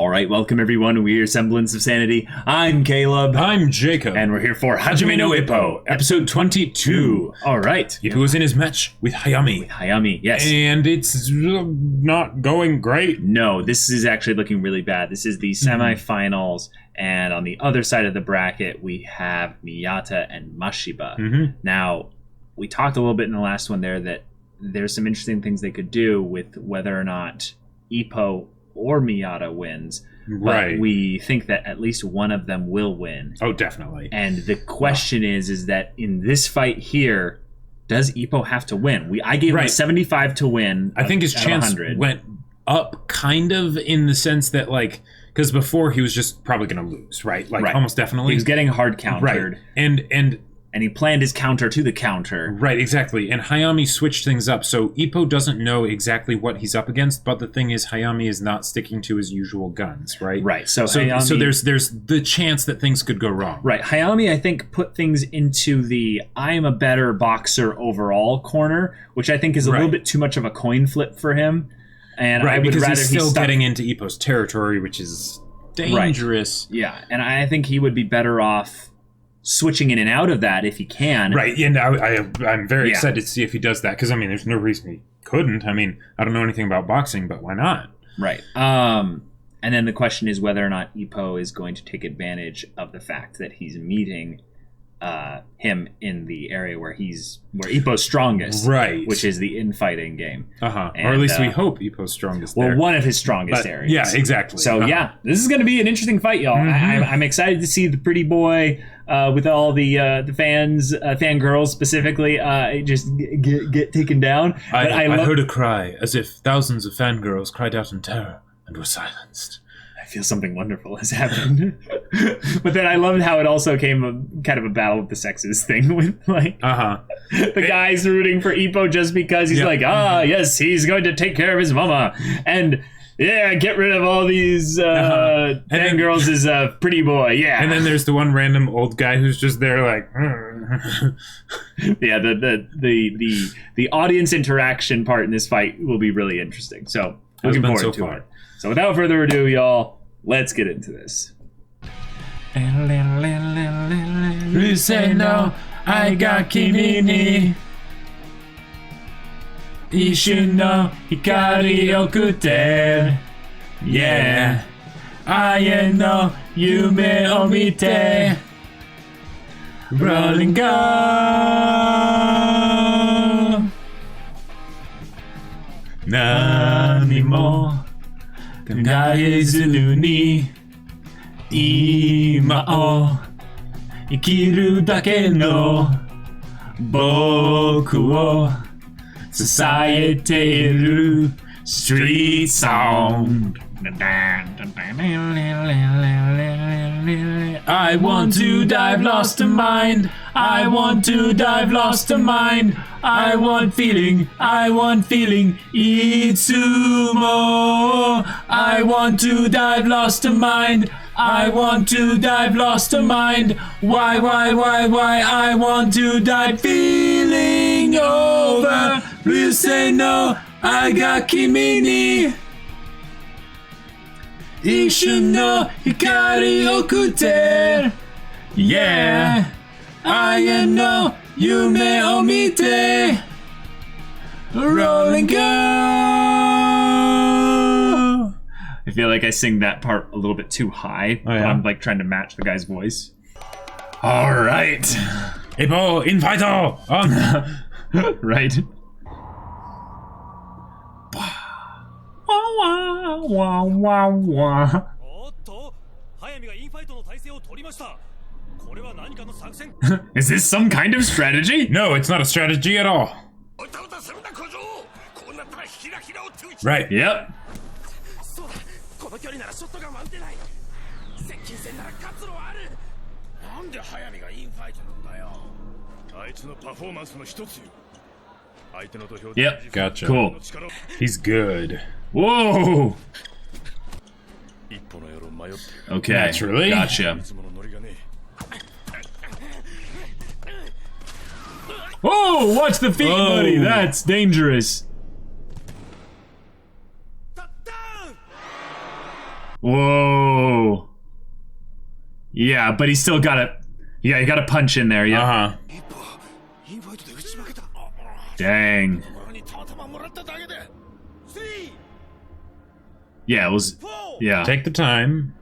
All right, welcome everyone. We're Semblance of Sanity. I'm Caleb. I'm Jacob. And we're here for Hajime no Ippo, episode 22. All right. Ippo was in his match with Hayami. Hayami, yes. And it's not going great. No, this is actually looking really bad. This is the semifinals, and on the other side of the bracket, we have Miyata and Mashiba. Now, we talked a little bit in the last one there that there's some interesting things they could do with whether or not Ippo or Miyata wins, but we think that at least one of them will win. Oh, definitely. And the question is that in this fight here, does Ippo have to win? I gave him 75 to win. I think his chance went up kind of in the sense that, like, because before he was just probably going to lose, right? Like, almost definitely. He was getting hard countered. Right. And he planned his counter to the counter. Right, exactly. And Hayami switched things up. So Ippo doesn't know exactly what he's up against, but the thing is Hayami is not sticking to his usual guns, right? Right. So there's the chance that things could go wrong. Right. Hayami, I think, put things into the I am a better boxer overall corner, which I think is a little bit too much of a coin flip for him. And I would because rather he's still getting into Ippo's territory, which is dangerous. Right. Yeah. And I think he would be better off switching in and out of that if he can. Right, and I'm very excited to see if he does that, because, I mean, there's no reason he couldn't. I mean, I don't know anything about boxing, but why not? Right. And then the question is whether or not Ippo is going to take advantage of the fact that he's meeting him in the area where Ippo's strongest, right? Which is the infighting game. Or at least we hope Ippo's strongest. Well, one of his strongest areas. Yeah, exactly. So this is going to be an interesting fight, y'all. I'm excited to see the pretty boy with all the fans, fangirls specifically, just get taken down. I heard a cry as if thousands of fangirls cried out in terror and were silenced. I feel something wonderful has happened. But then I loved how it also came kind of a battle with the sexes thing with the guys rooting for Ippo just because he's like, yes, he's going to take care of his mama. And get rid of all these fangirls as a pretty boy. Yeah. And then there's the one random old guy who's just there like the audience interaction part in this fight will be really interesting. So looking forward to it. So without further ado, y'all, let's get into this. You say no, I got kimi ni Ishin no hikari okute. Yeah, I no yume o mite. Rolling go. Nani mo考えずに今を生きるだけの僕を支えているストリートソング I want to dive lost to mind. I want to dive lost to mind. I want feeling. Itsumo. I want to dive lost to mind. I want to dive lost to mind. Why? I want to dive feeling over. You say no, I got kimi ni Ishin no hikari okute. Yeah, I no yume o mite. Rolling go. I feel like I sing that part a little bit too high. Oh, yeah? I'm like trying to match the guy's voice. All right. Ippo, infighto! Right. Is this some kind of strategy? No, it's not a strategy at all. Right. Yep. Yep. Gotcha. Cool. He's good. Whoa. Okay. Naturally. Gotcha. Oh, watch the feet, buddy. That's dangerous. Whoa. Yeah, but he's still got to... Yeah, you got to punch in there, yeah. Dang. Yeah, it was... Yeah. Take the time.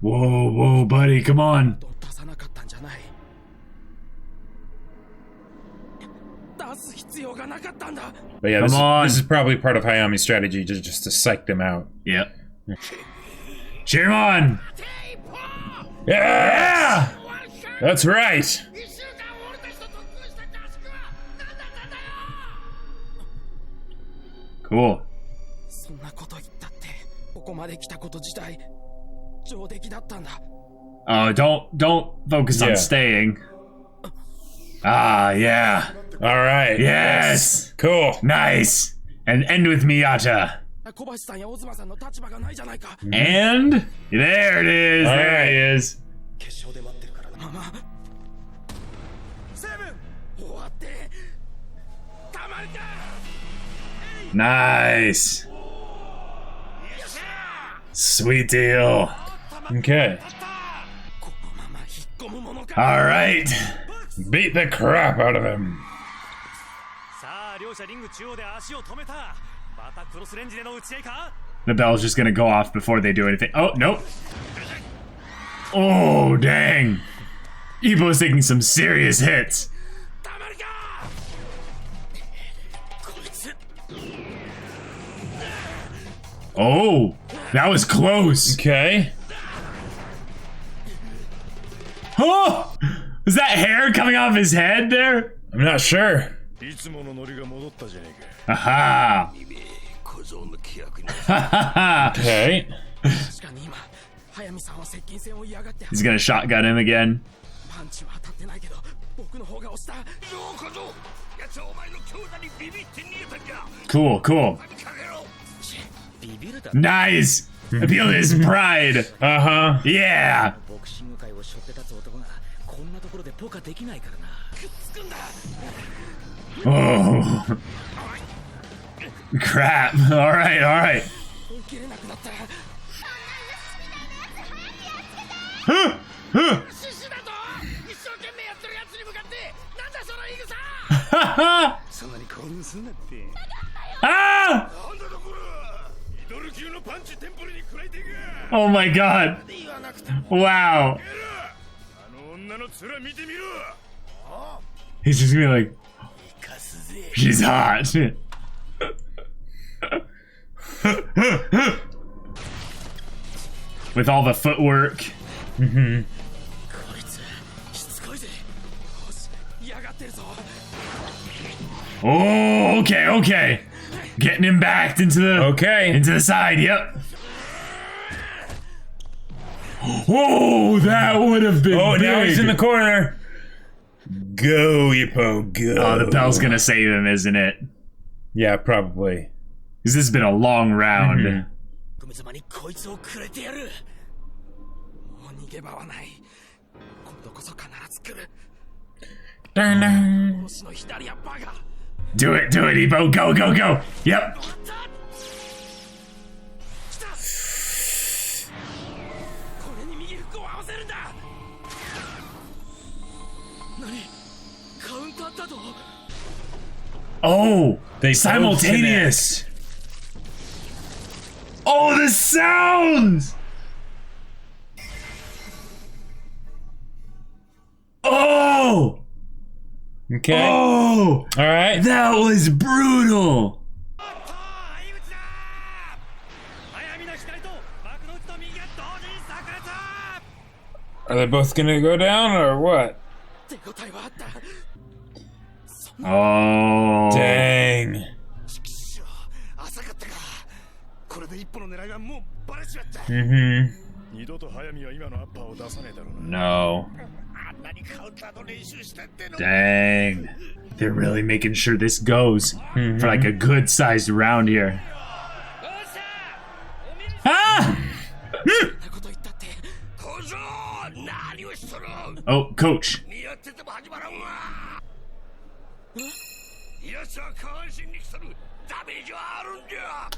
Whoa, whoa, buddy, come on. But yeah, this is probably part of Hayami's strategy, just to psych them out. Yep. Cheer him on! Yeah! That's right! Cool. Oh, don't focus on staying. Ah, yeah. All right. Yes. Cool. Nice. And end with Miyata. And there it is. All there right. he is. Nice. Sweet deal. Okay. All right. Beat the crap out of him. The bell's just gonna go off before they do anything. Oh, nope. Oh, dang. Ippo's taking some serious hits. Oh, that was close. Okay. Oh, is that hair coming off his head there? I'm not sure. Aha. Okay. He's gonna shotgun him again. Cool, cool. Nice! Appeal to his pride. Uh-huh. Yeah. Oh. Crap. All right, all right. Ah! Oh my god. Wow. He's just gonna be like, she's hot. With all the footwork. Mm-hmm. Oh, okay, okay. Getting him backed into the side. Yep. Oh, that would have been. Oh, big. now he's in the corner. Go, Ippo, go. Oh, the bell's gonna save him, isn't it? Yeah, probably. Because this has been a long round. Mm-hmm. Do it, Ippo. Go, go, go. Yep. Oh, they simultaneous. Oh, the sounds. Oh. Okay. Oh. All right. That was brutal. Are they both gonna go down or what? Oh. Dang. Mm-hmm. No. Dang. They're really making sure this goes for like a good sized round here. Ah! Oh, coach.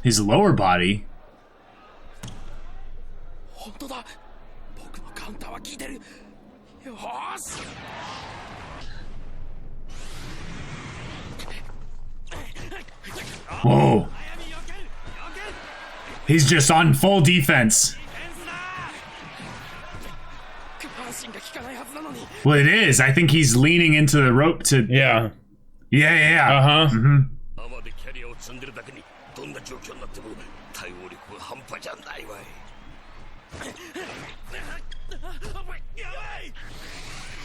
His lower body. Whoa. He's just on full defense. Well, it is. I think he's leaning into the rope to... Yeah. Yeah. Uh-huh. Mm-hmm.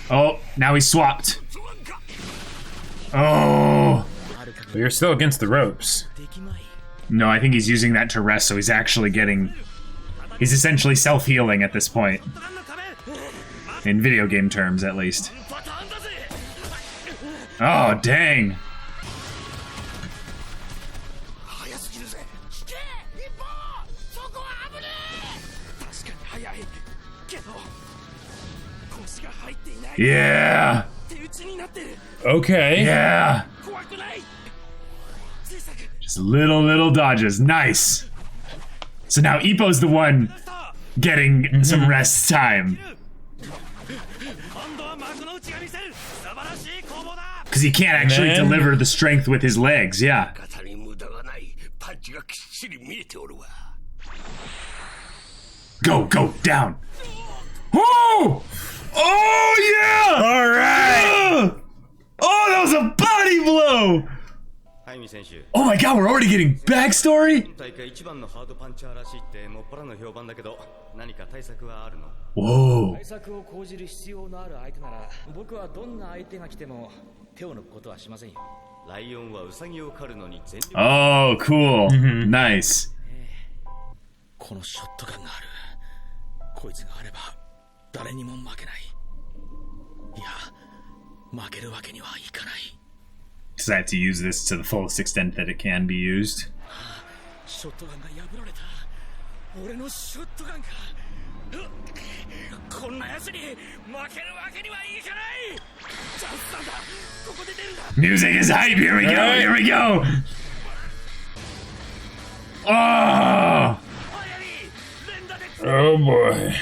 Oh, now he's swapped. Oh. But you're still against the ropes. No, I think he's using that to rest, so he's actually getting... He's essentially self-healing at this point. In video game terms, at least. Oh, dang. Yeah. Okay. Yeah. Just little dodges. Nice. So now Ippo's the one getting some rest time. Because he can't actually deliver the strength with his legs, yeah. Go, down. Oh! Oh, yeah! All right! Oh, that was a body blow! Oh my god, we're already getting backstory? Whoa. Oh, cool. Nice. このショットガンがある。こいつがあれば誰にも負けない。いや、負けるわけにはいかない。 Decide to use this to the fullest extent that it can be used. ショットガンが破られた。俺のショットガンか。こんな奴に負けるわけにはいかない。チャンスなんだ。ここで出るんだ。 Music is hype. Here we go. Here we go. Oh. Oh boy.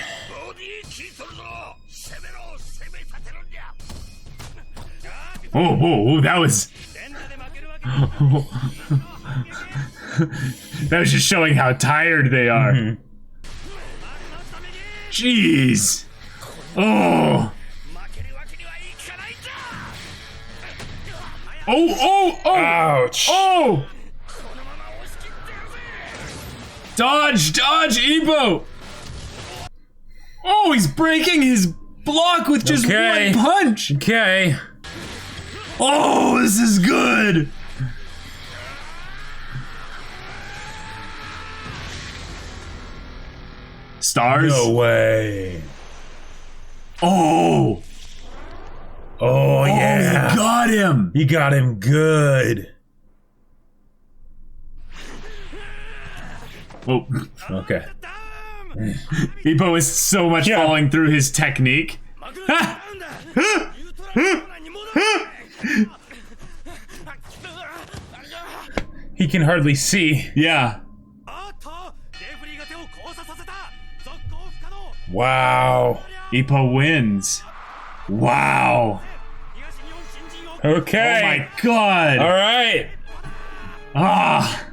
Whoa, that was... that was just showing how tired they are. Jeez. Oh. Oh. Ouch. Oh. Dodge, Ippo. Oh, he's breaking his block with just one punch. Okay. Oh, this is good. Stars? No way. Oh. Oh, yeah. He got him. You got him good. Oh. Okay. Ippo is so much falling through his technique. He can hardly see. Yeah. Wow. Ippo wins. Wow. Okay. Oh my god. All right. Ah.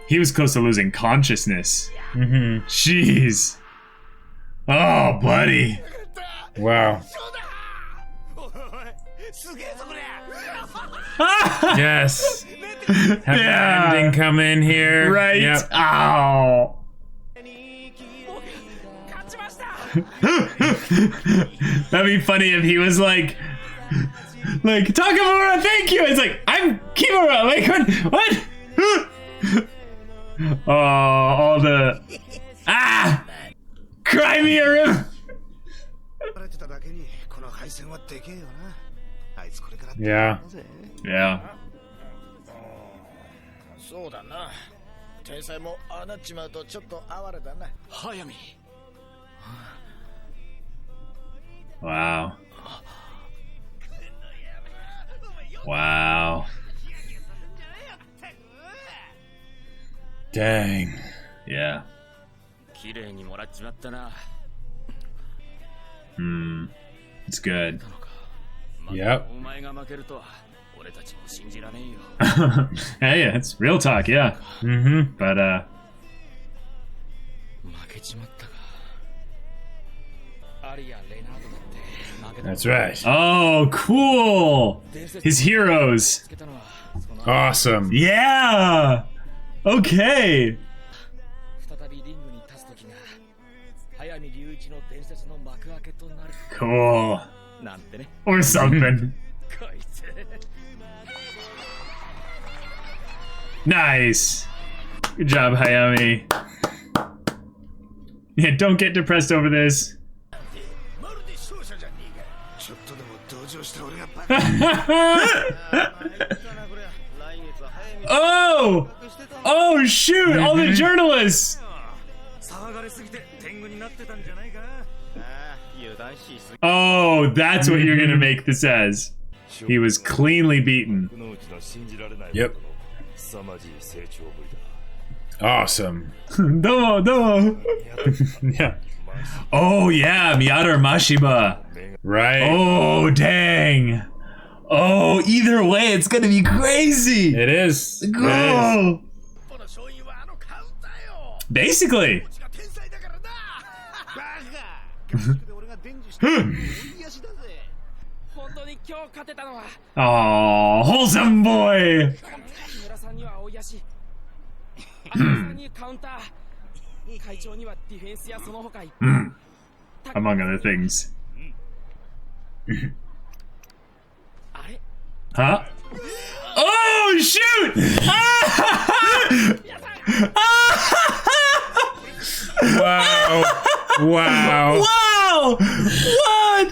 He was close to losing consciousness. Jeez. Oh, buddy. Wow. Yes. Have the ending come in here. Right. Yep. Ow. That'd be funny if he was like Takamura, thank you. It's like, I'm Kimura. Like, what? Oh, all the cry me a river. Yeah. Yeah. そうだな。天才もああなっちまうとちょっと哀れだな。早見。Wow. Wow. Dang. Yeah. It's good. Yep. Hey, it's real talk, yeah. But That's right. oh, cool. His heroes. Awesome. Yeah. Okay. Cool. Or something. Nice. Good job, Hayami. Yeah, don't get depressed over this. Oh! Oh, shoot! All the journalists! Oh, that's what you're gonna make this as. He was cleanly beaten. Yep. Awesome. Domo. Yeah. Oh, yeah, Miyata or Mashiba. Right. Oh, dang. Oh, either way, it's gonna be crazy. It is. It is. Go. Basically. Oh, wholesome boy. Among other things. Huh? Oh, shoot! Wow. Wow. Wow! What?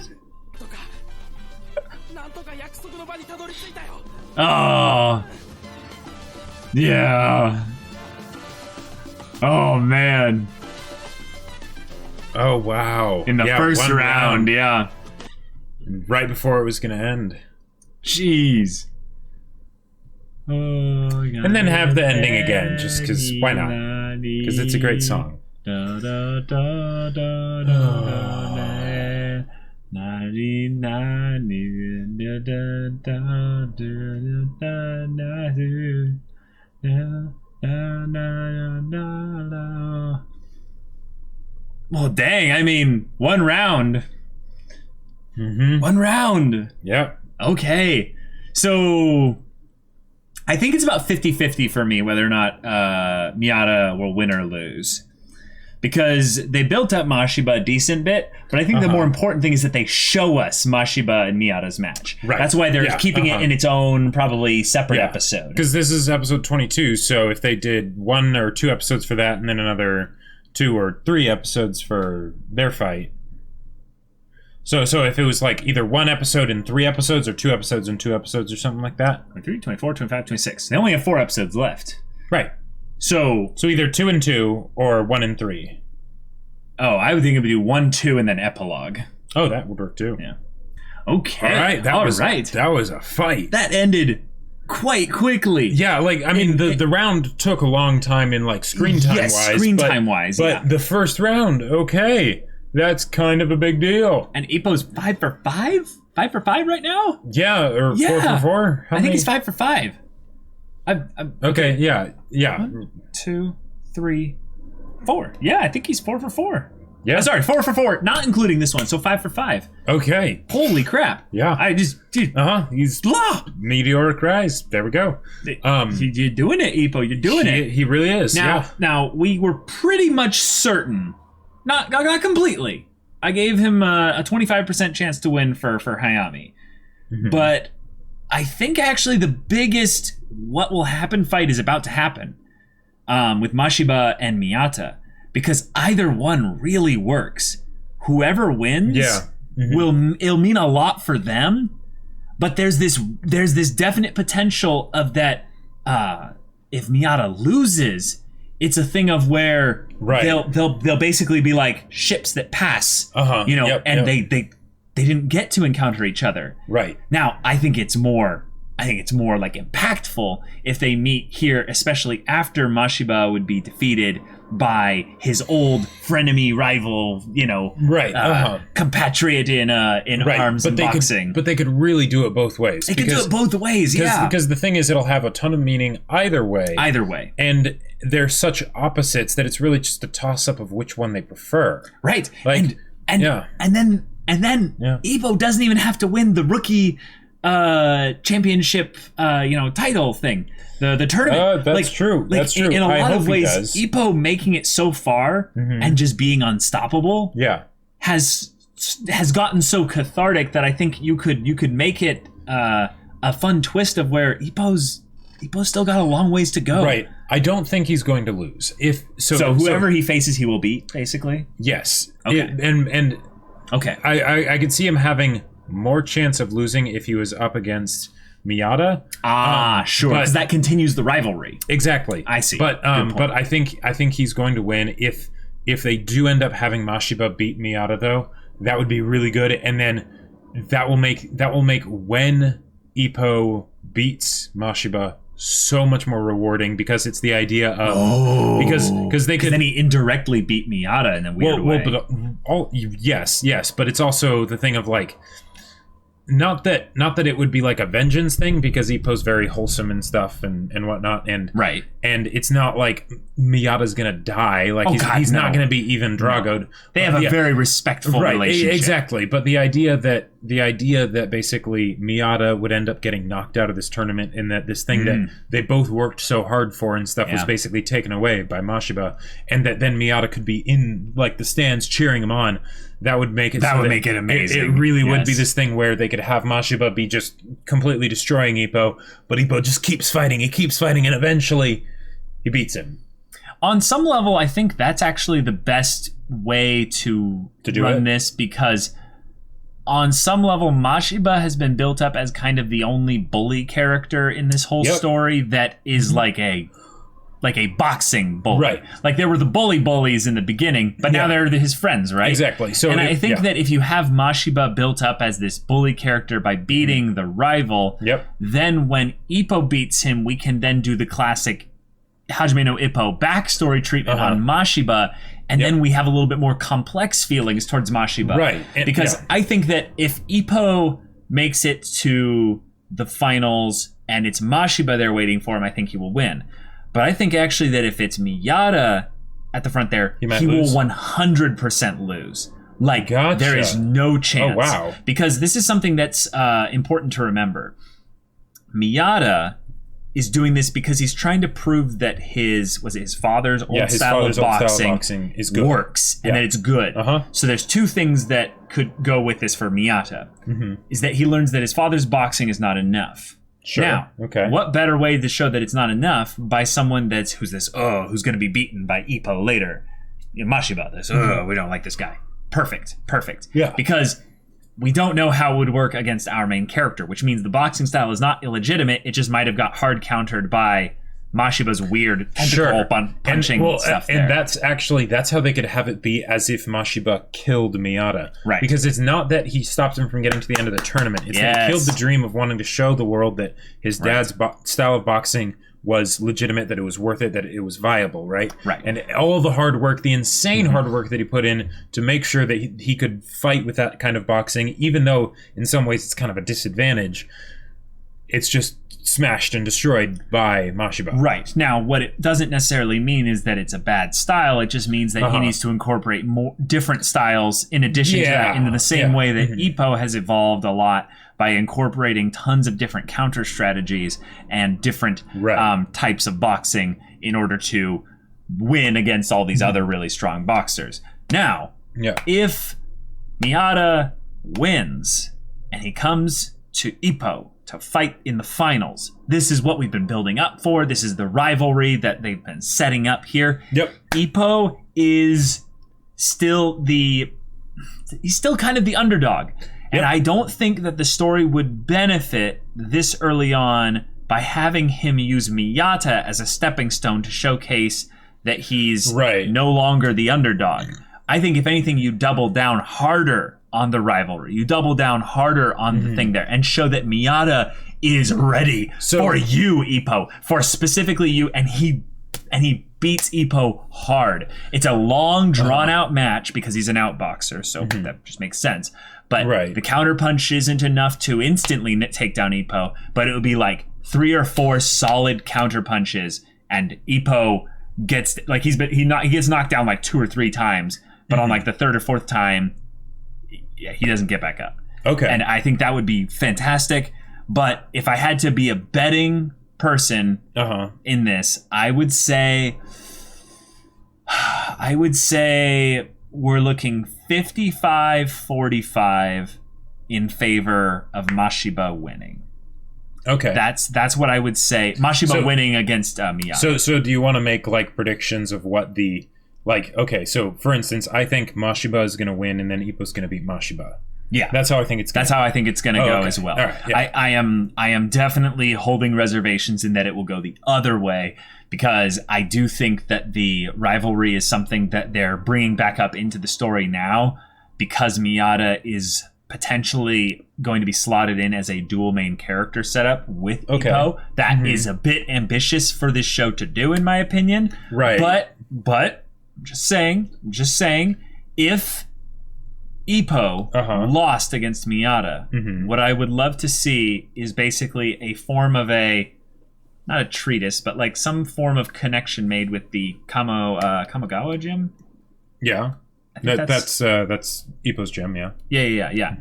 Oh. Yeah. Oh, man. Oh, wow. In the first one round, yeah. Right before it was going to end. Jeez. Oh, And then have the ending again, just because, why not? Because it's a great song. Da, da, da, da, da, da, nani, nani, da, da, da, da, da, da. Well, dang, I mean, one round. One round. Yep. Okay. So I think it's about 50-50 for me whether or not Miyata will win or lose. Because they built up Mashiba a decent bit, but I think the more important thing is that they show us Mashiba and Miyata's match. Right. That's why they're keeping it in its own, probably separate episode. Because this is episode 22, so if they did 1 or 2 episodes for that, and then another 2 or 3 episodes for their fight. So if it was like either 1 episode and 3 episodes, or 2 episodes and 2 episodes, or something like that. 23, 24, 25, 26. They only have 4 episodes left. Right. So either 2 and 2 or 1 and 3. Oh, I would think it would do 1, 2, and then epilogue. Oh, that would work too. Yeah. Okay. All right. That was a fight. That ended quite quickly. Yeah, like I mean, the round took a long time in like screen time wise. Screen time wise. But the first round, okay, that's kind of a big deal. And Ippo's 5 for 5? 5 for 5 right now? Yeah, or 4 for 4. I think he's 5 for 5. Okay, yeah. 1, 2, 3, 4. Yeah, I think he's 4 for 4. Yeah. Sorry, 4 for 4, not including this one, so 5 for 5. Okay. Holy crap. Yeah. Dude. He's meteoric rise. There we go. You're doing it, Ippo. You're doing it. He really is. Now, we were pretty much certain, not completely. I gave him a 25% chance to win for Hayami. But I think actually the biggest what will happen fight is about to happen with Mashiba and Miyata. Because either one really works. Whoever wins it'll mean a lot for them. But there's this definite potential of that if Miyata loses, it's a thing of where they'll basically be like ships that pass. They didn't get to encounter each other. Right. Now, I think it's more I think it's more like impactful if they meet here, especially after Mashiba would be defeated by his old frenemy rival, compatriot in arms and boxing. But they could really do it both ways. They could do it both ways, yeah. Because the thing is, it'll have a ton of meaning either way. Either way. And they're such opposites that it's really just a toss-up of which one they prefer. Right. Like, and then Ippo doesn't even have to win the rookie championship title thing, the tournament. That's true. That's true. In a lot of ways, Ippo making it so far and just being unstoppable has gotten so cathartic that I think you could make it a fun twist of where Ippo's still got a long ways to go. Right. I don't think he's going to lose. So whoever he faces, he will beat, basically. Yes. Okay. Okay. I could see him having more chance of losing if he was up against Miyata. Sure. Because that continues the rivalry. Exactly. I see. But I think he's going to win if they do end up having Mashiba beat Miyata, though. That would be really good, and then that will make when Ippo beats Mashiba so much more rewarding, because it's the idea of because they could then he indirectly beat Miyata in a weird way. But yes, but it's also the thing of like, not that it would be like a vengeance thing, because Ippo's very wholesome and stuff and whatnot, and right, and it's not like Miyata's gonna die, like he's not gonna be even Drago'd. No. They have a very respectful relationship. Exactly, but the idea that basically Miyata would end up getting knocked out of this tournament, and that this thing that they both worked so hard for and stuff was basically taken away by Mashiba, and that then Miyata could be in like the stands cheering him on. That would make it. Make it amazing. It really would be this thing where they could have Mashiba be just completely destroying Ippo, but Ippo just keeps fighting. He keeps fighting, and eventually he beats him. On some level, I think that's actually the best way to run this, because on some level, Mashiba has been built up as kind of the only bully character in this whole story that is like a boxing bully. Right. Like there were the bullies in the beginning, but now they're his friends, right? Exactly. So I think that if you have Mashiba built up as this bully character by beating the rival, then when Ippo beats him, we can then do the classic Hajime no Ippo backstory treatment on Mashiba, and then we have a little bit more complex feelings towards Mashiba. Right. Because I think that if Ippo makes it to the finals and it's Mashiba there waiting for him, I think he will win. But I think actually that if it's Miyata at the front there, he will 100% lose. Like, there is no chance. Oh, wow. Because this is something that's important to remember. Miyata is doing this because he's trying to prove that his father's old style of boxing is good. Works, and that it's good. So there's two things that could go with this for Miyata. Is that he learns that his father's boxing is not enough. Sure. Now, what better way to show that it's not enough by someone who's going to be beaten by Ippo later? Mashiba, we don't like this guy. Perfect. Yeah. Because we don't know how it would work against our main character, which means the boxing style is not illegitimate. It just might have got hard countered by Mashiba's weird tentacle punching stuff there. And that's how they could have it be as if Mashiba killed Miyata. Right. Because it's not that he stopped him from getting to the end of the tournament. It's that he killed the dream of wanting to show the world that his dad's style of boxing was legitimate, that it was worth it, that it was viable, right? Right. And all the hard work, the insane hard work that he put in to make sure that he could fight with that kind of boxing, even though in some ways it's kind of a disadvantage, it's just smashed and destroyed by Mashiba. Right. Now, what it doesn't necessarily mean is that it's a bad style. It just means that he needs to incorporate more different styles in addition to that, into the same way that Ippo has evolved a lot by incorporating tons of different counter strategies and different types of boxing in order to win against all these other really strong boxers. Now, if Miyata wins and he comes to Ippo to fight in the finals, this is what we've been building up for. This is the rivalry that they've been setting up here. Ippo is still he's still kind of the underdog. And I don't think that the story would benefit this early on by having him use Miyata as a stepping stone to showcase that he's no longer the underdog. I think if anything, you double down harder on the rivalry. You double down harder on the thing there and show that Miyata is ready for you, Ippo, for specifically you, and he beats Ippo hard. It's a long, drawn-out match because he's an outboxer, so that just makes sense. But the counterpunch isn't enough to instantly take down Ippo, but it would be like 3 or 4 solid counterpunches, and Ippo gets like he gets knocked down like 2 or 3 times, but on like the 3rd or 4th time, he doesn't get back up. Okay. And I think that would be fantastic. But if I had to be a betting person in this, I would say we're looking 55-45 in favor of Mashiba winning. Okay. That's what I would say. Mashiba winning against Miyata. So do you want to make like predictions of what the so for instance, I think Mashiba is going to win and then Ippo's going to beat Mashiba. Yeah. That's how I think it's going to how I think it's going to go as well. All right, yeah. I am definitely holding reservations in that it will go the other way, because I do think that the rivalry is something that they're bringing back up into the story now, because Miyata is potentially going to be slotted in as a dual main character setup with Ippo. That is a bit ambitious for this show to do, in my opinion. Right. But I'm just saying, if Ippo lost against Miyata, what I would love to see is basically a form of not a treatise, but like some form of connection made with the Kamigawa gym. Yeah. That's Ippo's gym, yeah. Yeah.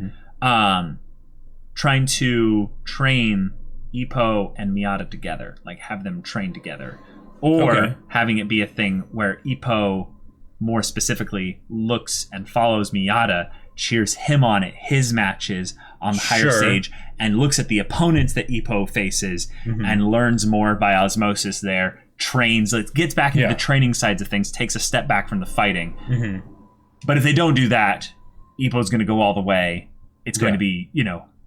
Trying to train Ippo and Miyata together, like have them train together. Or having it be a thing where Ippo more specifically looks and follows Miyata, cheers him on at his matches on the higher stage, and looks at the opponents that Ippo faces and learns more by osmosis there, trains, gets back into the training sides of things, takes a step back from the fighting. But if they don't do that, Ippo's going to go all the way. It's going to be,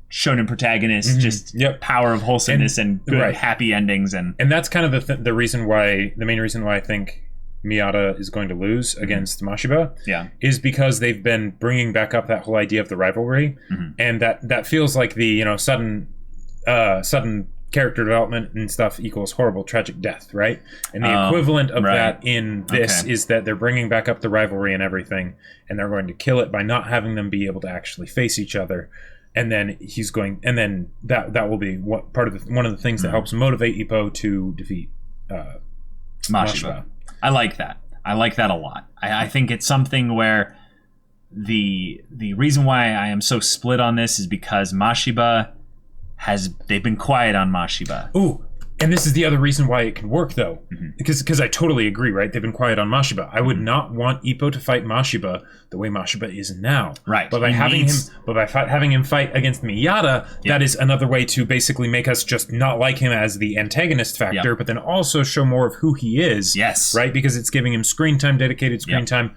shonen protagonist, just power of wholesomeness and good, happy endings. And that's kind of the main reason why I think Miyata is going to lose against Mashiba is because they've been bringing back up that whole idea of the rivalry, and that feels like the sudden character development and stuff equals horrible tragic death, right? And the equivalent of that in this is that they're bringing back up the rivalry and everything, and they're going to kill it by not having them be able to actually face each other. And then that will be one of the things that helps motivate Ippo to defeat Mashiba. I like that. I like that a lot. I think it's something where the reason why I am so split on this is because they've been quiet on Mashiba. Ooh, and this is the other reason why it can work, though. Because I totally agree, right? They've been quiet on Mashiba. I would not want Ippo to fight Mashiba the way Mashiba is now. Right. But by having him fight against Miyata, that is another way to basically make us just not like him as the antagonist factor, but then also show more of who he is. Yes. Right? Because it's giving him screen time, dedicated screen time,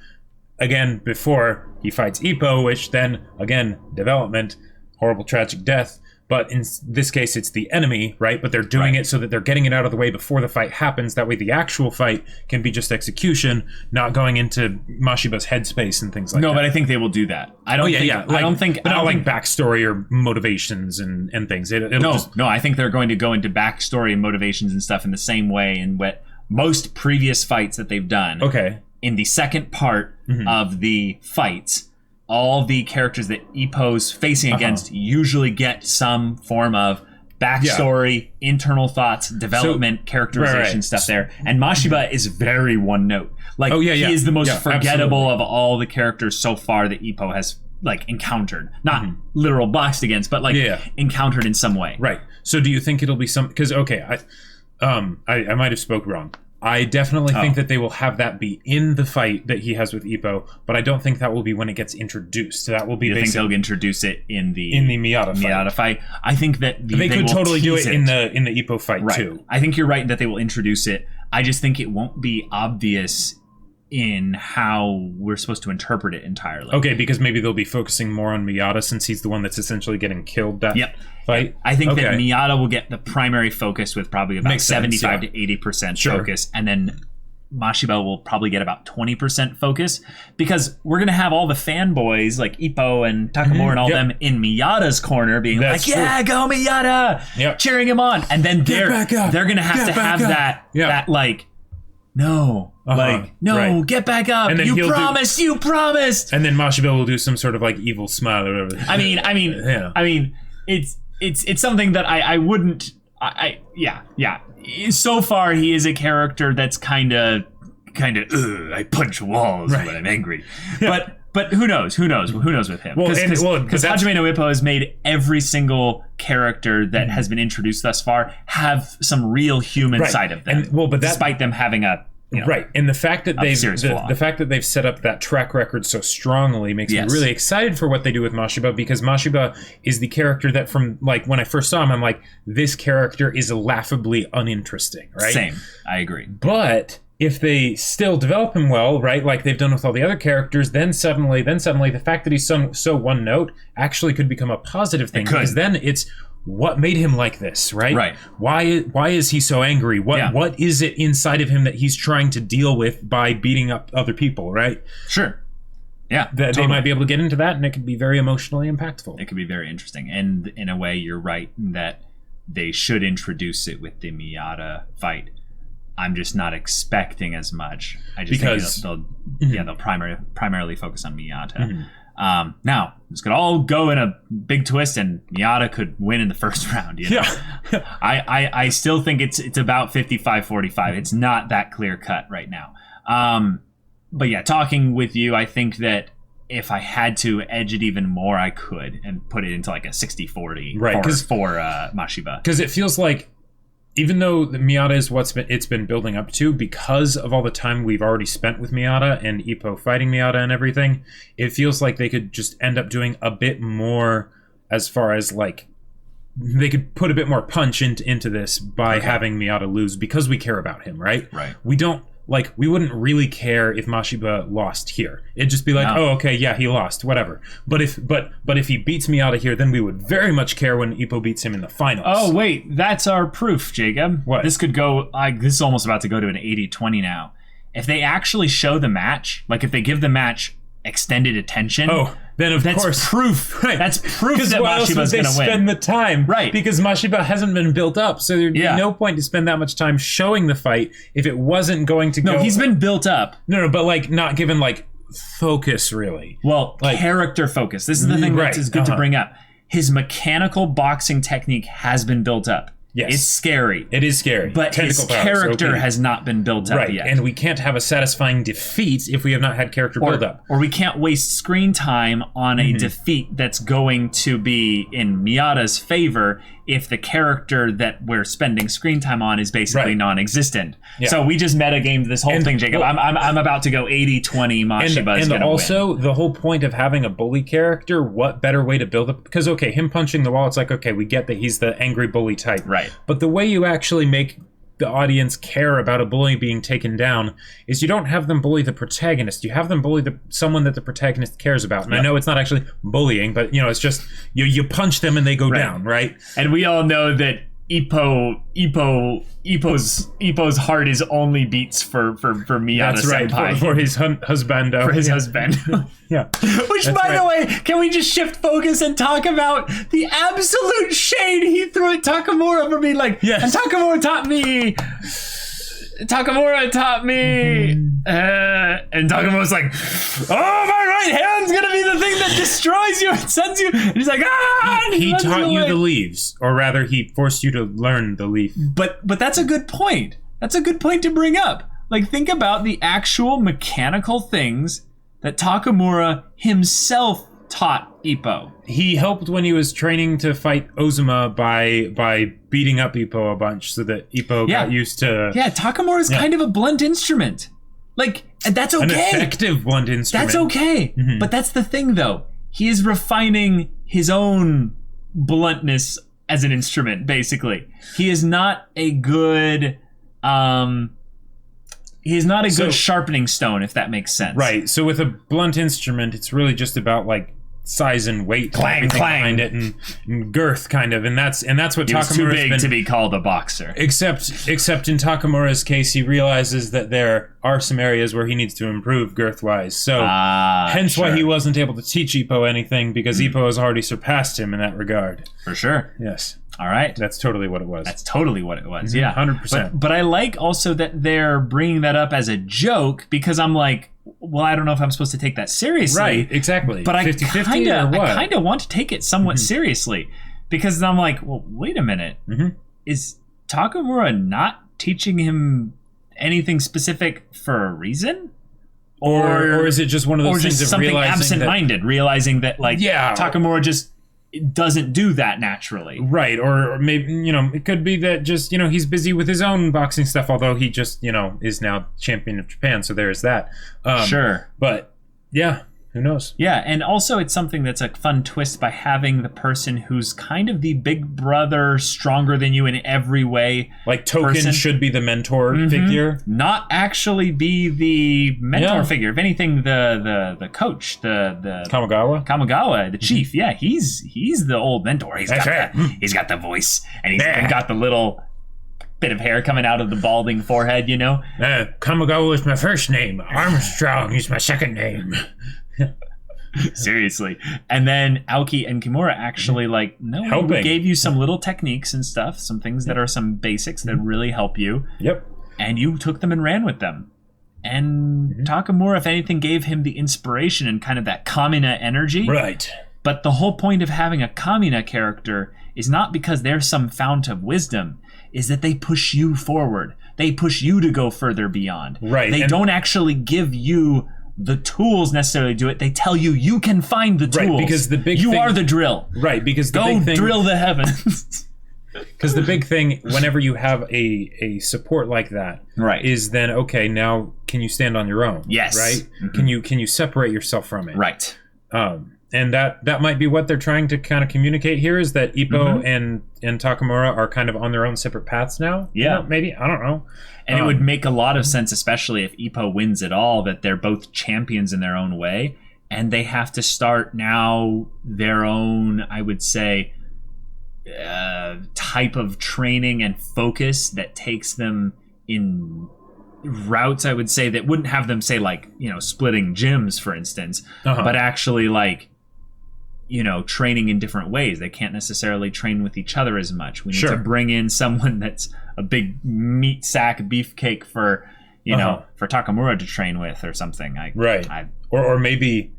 again, before he fights Ippo, which then, again, development, horrible tragic death. But in this case, it's the enemy, right? But they're doing it so that they're getting it out of the way before the fight happens. That way the actual fight can be just execution, not going into Mashiba's headspace and things like that. No, but I think they will do that. I don't think backstory or motivations and things. No, I think they're going to go into backstory and motivations and stuff in the same way in what most previous fights that they've done. Okay. In the second part of the fights, all the characters that Ippo's facing against usually get some form of backstory, internal thoughts, development, characterization stuff there. And Mashiba is very one note. He is the most forgettable of all the characters so far that Ippo has encountered. Not literal boxed against, but encountered in some way. Right. So do you think it'll be some... Because, I might have spoke wrong. I definitely think that they will have that be in the fight that he has with Ippo, but I don't think that will be when it gets introduced. So that will be. You think they'll introduce it in the Miyata fight? I think that they could totally do it in the Ippo fight too. I think you're right that they will introduce it. I just think it won't be obvious in how we're supposed to interpret it entirely. Okay, because maybe they'll be focusing more on Miyata since he's the one that's essentially getting killed that fight. I think that Miyata will get the primary focus with probably about 75 to 80% focus, and then Mashiba will probably get about 20% focus, because we're going to have all the fanboys like Ippo and Takamura and all them in Miyata's corner being That's like, yeah, go Miyata, cheering him on. And then they're going to have that like, no, no, get back up. And then you promised. And then Mashiba will do some sort of like evil smile or whatever. I mean, it's something that I wouldn't, so far he is a character that's kind of I punch walls when I'm angry. But who knows with him? Because Hajime no Ippo has made every single character that has been introduced thus far have some real human side of them. Despite them having a and the fact that they've set up that track record so strongly makes me really excited for what they do with Mashiba, because Mashiba is the character that, from like when I first saw him, I'm like, this character is laughably uninteresting, right? Same, I agree. But if they still develop him well, right, like they've done with all the other characters, then suddenly the fact that he's so one note actually could become a positive thing, because then it's, what made him like this, right? Right. Why is he so angry? What is it inside of him that he's trying to deal with by beating up other people, right? Sure. Yeah. They might be able to get into that, and it could be very emotionally impactful. It could be very interesting. And in a way, you're right that they should introduce it with the Miyata fight. I'm just not expecting as much. I just think they'll primarily focus on Miyata. Now, this could all go in a big twist, and Miyata could win in the first round. You know? I still think it's about 55-45. It's not that clear cut right now. But yeah, talking with you, I think that if I had to edge it even more, I could, and put it into like a 60-40 for Mashiba. Because it feels like, even though the Miyata is it's been building up to, because of all the time we've already spent with Miyata and Ippo fighting Miyata and everything, it feels like they could just end up doing a bit more, as far as like, they could put a bit more punch into this by having Miyata lose, because we care about him, right? Right. We wouldn't really care if Mashiba lost here. It'd just be like, oh, okay, yeah, he lost, whatever. But if he beats Miyata here, then we would very much care when Ippo beats him in the finals. Oh, wait, that's our proof, Jacob. What? This could go, this is almost about to go to an 80-20 now. If they actually show the match, like if they give the match extended attention, then that's course proof. Right. That's proof that Mashiba's going to win. Spend the time, right? Because Mashiba hasn't been built up, so there'd be no point to spend that much time showing the fight if it wasn't going to go. No, he's been built up. No, but like not given like focus, really. Well, like character focus. This is the thing that is good to bring up. His mechanical boxing technique has been built up. Yes. It's scary. It is scary. But his character has not been built up yet. And we can't have a satisfying defeat if we have not had character build up. Or we can't waste screen time on a defeat that's going to be in Miyata's favor if the character that we're spending screen time on is basically non-existent. Yeah. So we just metagamed this whole thing, Jacob. I'm about to go 80-20 Mashiba is going to win. And also, the whole point of having a bully character, what better way to build up? Because, okay, him punching the wall, it's like, okay, we get that he's the angry bully type. Right. But the way you actually make the audience care about a bully being taken down is you don't have them bully the protagonist. You have them bully someone that the protagonist cares about. And I know it's not actually bullying, but it's just you punch them and they go down, right? And we all know that Ippo's heart is only beats for Miyata. That's right, senpai. for his husbando. For his husband. Yeah. Which, by the way, can we just shift focus and talk about the absolute shade he threw at Takamura for being like, and Takamura taught me. And Takamura's like, oh, my right hand's gonna be the thing that destroys you and sends you. And he's like, ah! He taught you the leaves, or rather, he forced you to learn the leaf. But that's a good point. That's a good point to bring up. Like, think about the actual mechanical things that Takamura himself taught Ippo. He helped when he was training to fight Ozuma by beating up Ippo a bunch so that Ippo got used to... Yeah, Takamura's kind of a blunt instrument. Like, that's okay. An effective blunt instrument. That's okay. Mm-hmm. But that's the thing, though. He is refining his own bluntness as an instrument, basically. He is not a good... good sharpening stone, if that makes sense. Right. So with a blunt instrument, it's really just about, like, size and weight, Clang, and clang. behind it, and girth kind of, and that's what He was too Takamura's big been. to be called a boxer. Except in Takamura's case, he realizes that there are some areas where he needs to improve girth-wise. So hence why he wasn't able to teach Ippo anything, because Ippo has already surpassed him in that regard. For sure. Yes. All right. That's totally what it was. That's totally what it was. Yeah. 100%. But I like also that they're bringing that up as a joke, because I'm like, well, I don't know if I'm supposed to take that seriously. Right, exactly. But 50-50 or what? I kind of want to take it somewhat seriously, because I'm like, well, wait a minute. Is Takamura not teaching him anything specific for a reason? Or is it just one of those things of something realizing absent-minded, realizing that Takamura just doesn't do that naturally. Right, or maybe, it could be that just, he's busy with his own boxing stuff, although he just, is now champion of Japan, so there's that. Sure. But, yeah, who knows? Yeah, and also it's something that's a fun twist by having the person who's kind of the big brother, stronger than you in every way. Like Token should be the mentor figure. Not actually be the mentor figure. If anything, the coach, the Kamigawa, the chief. Yeah, he's the old mentor. He's got the voice, and he's even got the little bit of hair coming out of the balding forehead. Kamigawa is my first name. Armstrong is my second name. Seriously. And then Aoki and Kimura actually we gave you some little techniques and stuff, some things that are some basics that really help you. Yep. And you took them and ran with them. And Takamura, if anything, gave him the inspiration and kind of that Kamina energy. Right. But the whole point of having a Kamina character is not because they're some fount of wisdom, is that they push you forward. They push you to go further beyond. Right. They don't actually give you the tools necessarily to do it. They tell you can find the tools. Right, because the big you thing, are the drill. Right, because the go big thing, drill the heavens. Because the big thing, whenever you have a support like that, right, is then okay. Now, can you stand on your own? Yes. Right. Can you separate yourself from it? Right. And that might be what they're trying to kind of communicate here, is that Ippo and Takamura are kind of on their own separate paths now. Yeah. Maybe, I don't know. And it would make a lot of sense, especially if Ippo wins it all, that they're both champions in their own way, and they have to start now their own, I would say, type of training and focus that takes them in routes, I would say, that wouldn't have them say splitting gyms, for instance, but actually training in different ways. They can't necessarily train with each other as much. We need to bring in someone that's a big meat sack beefcake for Takamura to train with or something. Or maybe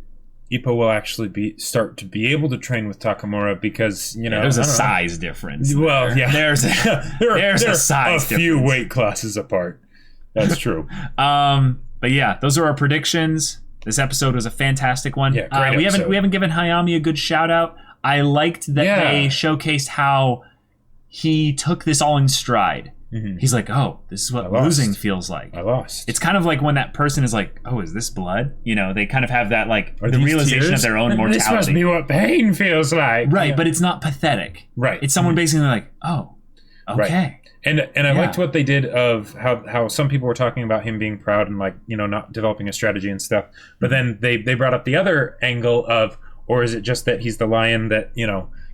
Ippo will actually start to be able to train with Takamura because there's a size difference. Well, yeah, there's a size difference. A few weight classes apart. That's true. But yeah, those are our predictions. This episode was a fantastic one. Yeah, great episode. We haven't given Hayami a good shout out. I liked that they showcased how he took this all in stride. He's like, oh, this is what losing feels like. I lost. It's kind of like when that person is like, oh, is this blood? They kind of have that the realization tears? of their own mortality. This must be what pain feels like. Right, but it's not pathetic. Right. It's someone basically like, oh, okay. Right. And I liked what they did of how some people were talking about him being proud and not developing a strategy and stuff. But then they brought up the other angle of, or is it just that he's the lion that,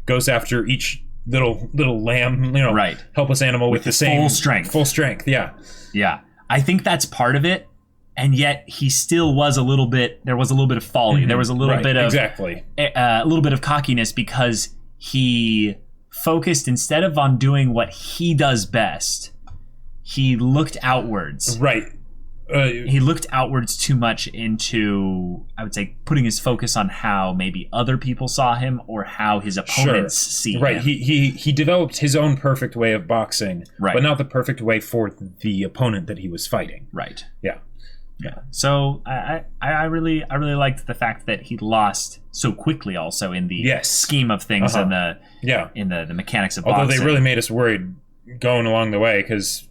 goes after each little lamb, right, helpless animal with the same full strength. Yeah. I think that's part of it, and yet he still was there was a little bit of folly. There was a little bit of a little bit of cockiness, because he focused, instead of on doing what he does best, he looked outwards. Right. He looked outwards too much into, I would say, putting his focus on how maybe other people saw him or how his opponents see him. Right. He developed his own perfect way of boxing, but not the perfect way for the opponent that he was fighting. Right. Yeah. So I really liked the fact that he lost so quickly, also in the scheme of things and the mechanics of boxing. Although they really made us worried going along the way, because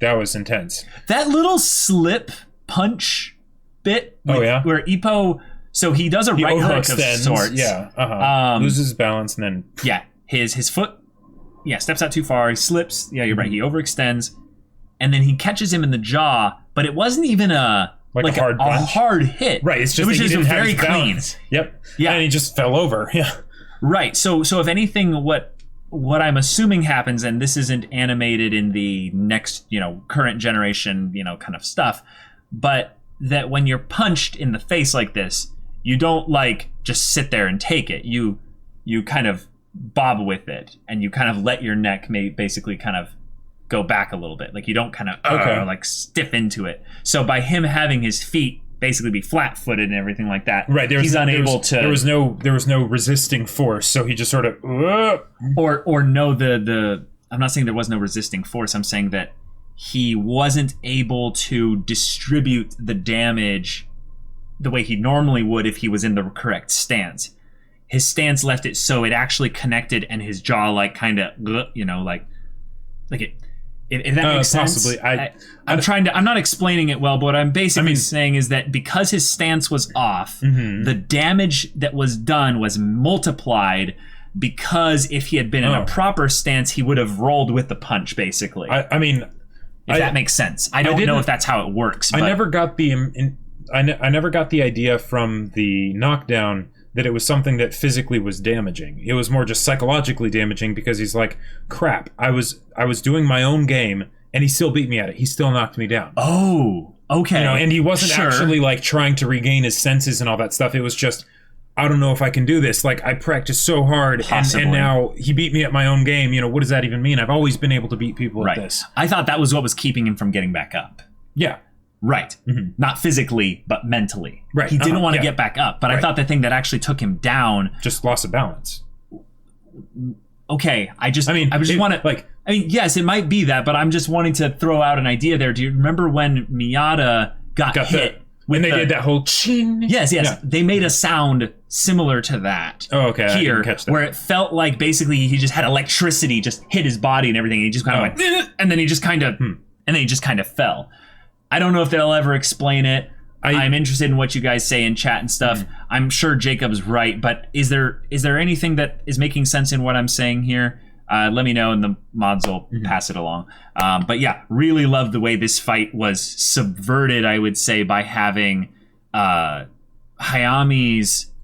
that was intense. That little slip punch bit where Ippo, so he does a right hook of sorts. Yeah. Loses his balance and then... Yeah. His foot steps out too far. He slips. Yeah, you're right. He overextends. And then he catches him in the jaw, but it wasn't even a like a hard punch. A hard hit. Right. It's just which that he is didn't have very his clean. balance. Yep. Yeah. And he just fell over. Yeah. Right. So if anything, what I'm assuming happens, and this isn't animated in the next, current generation, kind of stuff, but that when you're punched in the face like this, you don't like just sit there and take it. You kind of bob with it, and you kind of let your neck basically kind of go back a little bit. Like you don't kind of like stiff into it. So by him having his feet basically be flat-footed and everything like that, right? He's unable to. There was no resisting force, so he just sort of or no. I'm not saying there was no resisting force. I'm saying that he wasn't able to distribute the damage the way he normally would if he was in the correct stance. His stance left it so it actually connected, and his jaw like kind of like it. If that makes sense. Possibly. I'm not explaining it well, but what I'm basically saying is that because his stance was off, the damage that was done was multiplied, because if he had been in a proper stance, he would have rolled with the punch, basically. If that makes sense. I don't know if that's how it works. But I never got I never got the idea from the knockdown that it was something that physically was damaging. It was more just psychologically damaging, because he's like, crap, I was doing my own game and he still beat me at it. He still knocked me down. Oh, okay. And he wasn't actually like trying to regain his senses and all that stuff. It was just, I don't know if I can do this. Like, I practiced so hard and now he beat me at my own game. What does that even mean? I've always been able to beat people at this. I thought that was what was keeping him from getting back up. Yeah. Right. Mm-hmm. Not physically, but mentally. Right. He didn't want to get back up, but I thought the thing that actually took him down... just loss of balance. Okay, I just want to... yes, it might be that, but I'm just wanting to throw out an idea there. Do you remember when Miyata got hit? When they did that whole ching? Yes. Yeah. They made a sound similar to that. Oh, okay. Here, I didn't catch that. Where it felt like basically he just had electricity just hit his body and everything, and he just kind of went... and then he just kind of fell. I don't know if they'll ever explain it. I'm interested in what you guys say in chat and stuff. I'm sure Jacob's right, but is there anything that is making sense in what I'm saying here? Let me know, and the mods will pass it along. But yeah, really loved the way this fight was subverted, I would say, by having Hayami's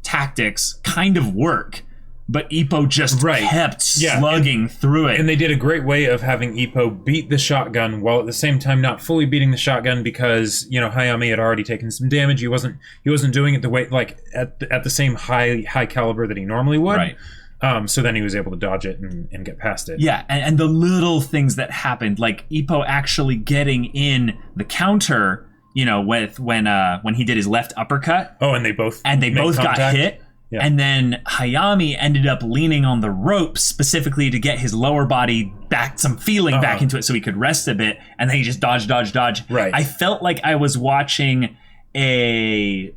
tactics kind of work. But Ippo just kept slugging through it. And they did a great way of having Ippo beat the shotgun while at the same time not fully beating the shotgun, because, Hayami had already taken some damage. He wasn't doing it the way, like, at the same high caliber that he normally would. Right. So then he was able to dodge it and get past it. Yeah, and the little things that happened, like Ippo actually getting in the counter, with when he did his left uppercut. Oh, and they both got hit. Yeah. And then Hayami ended up leaning on the rope specifically to get his lower body back, some feeling back into it, so he could rest a bit. And then he just dodge. Right. I felt like I was watching a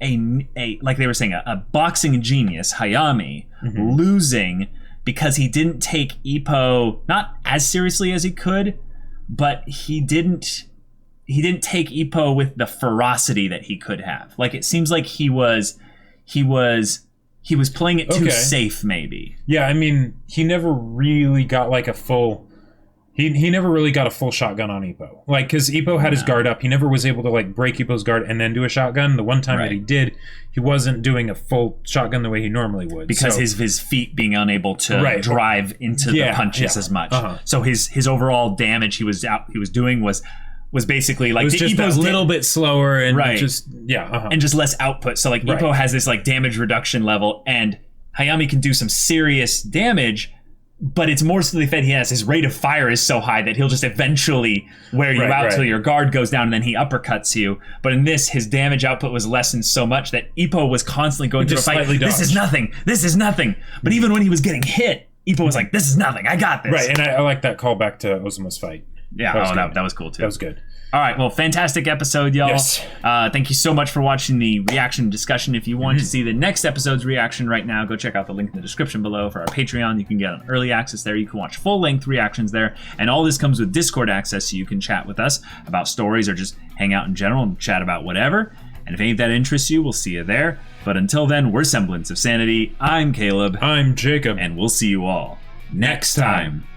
like they were saying, a boxing genius, Hayami, losing because he didn't take Ippo not as seriously as he could, but he didn't take Ippo with the ferocity that he could have. Like, it seems like he was playing it too safe, maybe. Yeah, he never really got like a full... He never really got a full shotgun on Ippo. Like, because Ippo had his guard up. He never was able to, like, break Ippo's guard and then do a shotgun. The one time that he did, he wasn't doing a full shotgun the way he normally would. Because his feet being unable to drive into the punches as much. So his overall damage he was doing was basically like Ippo's a little bit slower and and just less output. So like Ippo has this like damage reduction level, and Hayami can do some serious damage, but it's more so the fact his rate of fire is so high that he'll just eventually wear you out till your guard goes down and then he uppercuts you. But in this, his damage output was lessened so much that Ippo was constantly going through a fight. This is nothing. But even when he was getting hit, Ippo was like, this is nothing. I got this. Right, and I like that callback to Ozuma's fight. Yeah, that was cool too. That was good. All right, well, fantastic episode, y'all. Yes. Thank you so much for watching the reaction discussion. If you want to see the next episode's reaction right now, go check out the link in the description below for our Patreon. You can get an early access there. You can watch full-length reactions there. And all this comes with Discord access, so you can chat with us about stories or just hang out in general and chat about whatever. And if any of that interests you, we'll see you there. But until then, we're Semblance of Sanity. I'm Caleb. I'm Jacob. And we'll see you all next time.